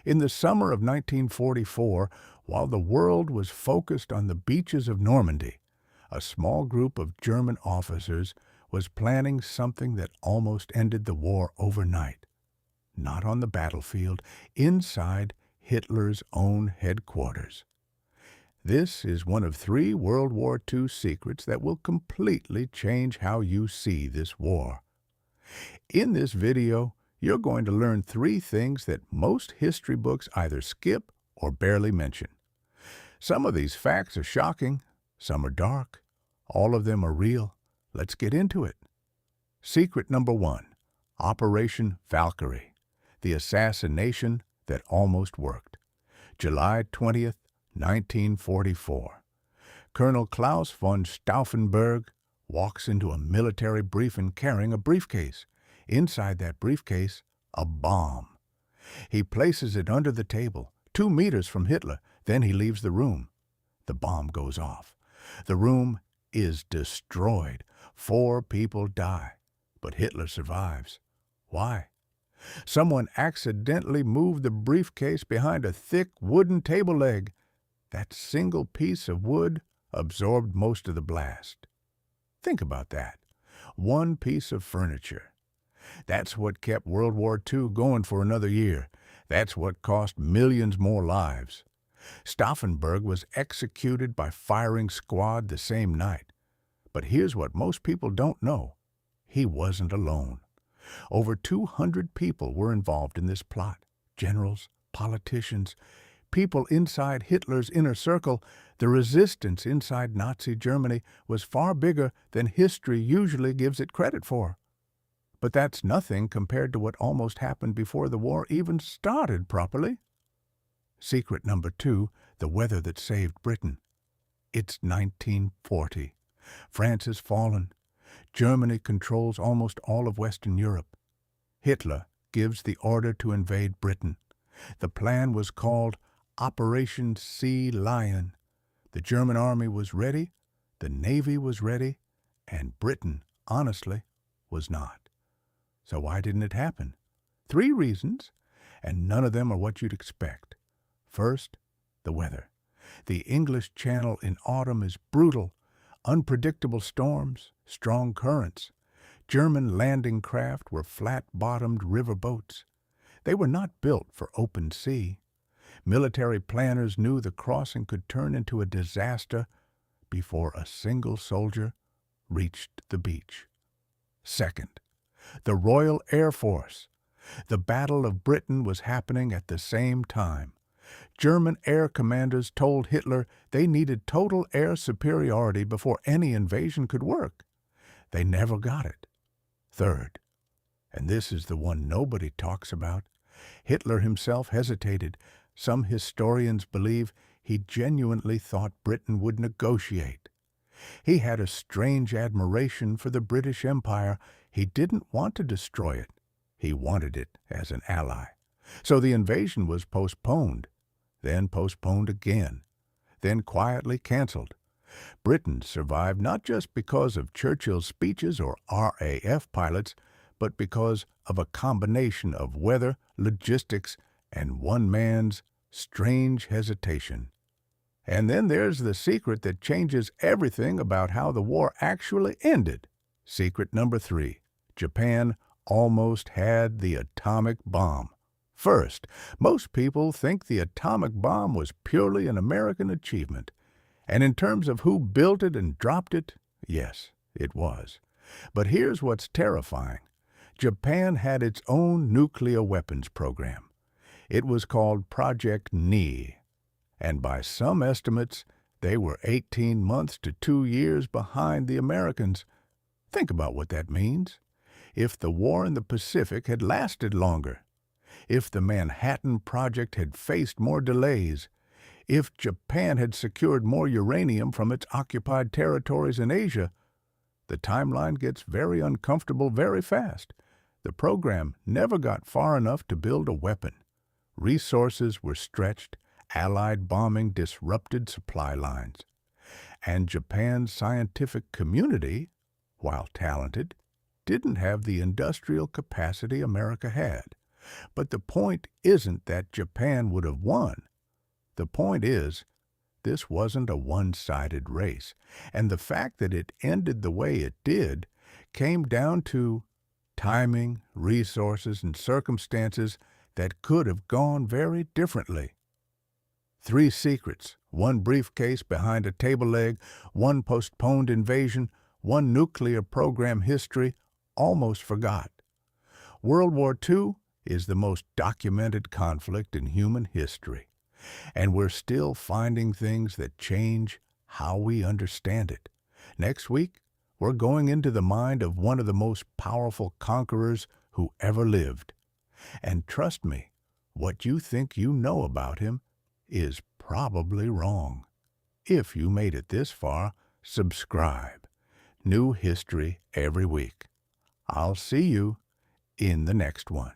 In the summer of 1944, while the world was focused on the beaches of Normandy, a small group of German officers was planning something that almost ended the war overnight. Not on the battlefield, inside Hitler's own headquarters. This is one of 3 World War II secrets that will completely change how you see this war. In this video, you're going to learn 3 things that most history books either skip or barely mention. Some of these facts are shocking, some are dark, all of them are real. Let's get into it. Secret number 1, Operation Valkyrie, the assassination that almost worked. July 20th, 1944. Colonel Klaus von Stauffenberg walks into a military briefing carrying a briefcase. Inside that briefcase, a bomb. He places it under the table, 2 meters from Hitler. Then he leaves the room. The bomb goes off. The room is destroyed. 4 people die, but Hitler survives. Why? Someone accidentally moved the briefcase behind a thick wooden table leg. That single piece of wood absorbed most of the blast. Think about that. 1 piece of furniture. That's what kept World War II going for another year. That's what cost millions more lives. Stauffenberg was executed by firing squad the same night. But here's what most people don't know. He wasn't alone. Over 200 people were involved in this plot. Generals, politicians, people inside Hitler's inner circle. The resistance inside Nazi Germany was far bigger than history usually gives it credit for. But that's nothing compared to what almost happened before the war even started properly. Secret number 2, the weather that saved Britain. It's 1940. France has fallen. Germany controls almost all of Western Europe. Hitler gives the order to invade Britain. The plan was called Operation Sea Lion. The German army was ready, the Navy was ready, and Britain, honestly, was not. So why didn't it happen? 3 reasons, and none of them are what you'd expect. First, the weather. The English Channel in autumn is brutal. Unpredictable storms, strong currents. German landing craft were flat-bottomed river boats. They were not built for open sea. Military planners knew the crossing could turn into a disaster before a single soldier reached the beach. Second, the Royal Air Force. The Battle of Britain was happening at the same time. German air commanders told Hitler they needed total air superiority before any invasion could work. They never got it. Third, and this is the one nobody talks about, Hitler himself hesitated. Some historians believe he genuinely thought Britain would negotiate. He had a strange admiration for the British Empire. He didn't want to destroy it. He wanted it as an ally. So the invasion was postponed, then postponed again, then quietly canceled. Britain survived not just because of Churchill's speeches or RAF pilots, but because of a combination of weather, logistics, and one man's strange hesitation. And then there's the secret that changes everything about how the war actually ended. Secret number 3. Japan almost had the atomic bomb. First, most people think the atomic bomb was purely an American achievement. And in terms of who built it and dropped it, yes, it was. But here's what's terrifying. Japan had its own nuclear weapons program. It was called Project Knee. And by some estimates, they were 18 months to 2 years behind the Americans. Think about what that means. If the war in the Pacific had lasted longer, if the Manhattan Project had faced more delays, if Japan had secured more uranium from its occupied territories in Asia, the timeline gets very uncomfortable very fast. The program never got far enough to build a weapon. Resources were stretched, Allied bombing disrupted supply lines. And Japan's scientific community, while talented, didn't have the industrial capacity America had. But the point isn't that Japan would have won. The point is, this wasn't a one-sided race, and the fact that it ended the way it did came down to timing, resources, and circumstances that could have gone very differently. 3 secrets, 1 briefcase behind a table leg, 1 postponed invasion, 1 nuclear program history almost forgot. World War II is the most documented conflict in human history, and we're still finding things that change how we understand it. Next week, we're going into the mind of one of the most powerful conquerors who ever lived. And trust me, what you think you know about him is probably wrong. If you made it this far, subscribe. New history every week. I'll see you in the next one.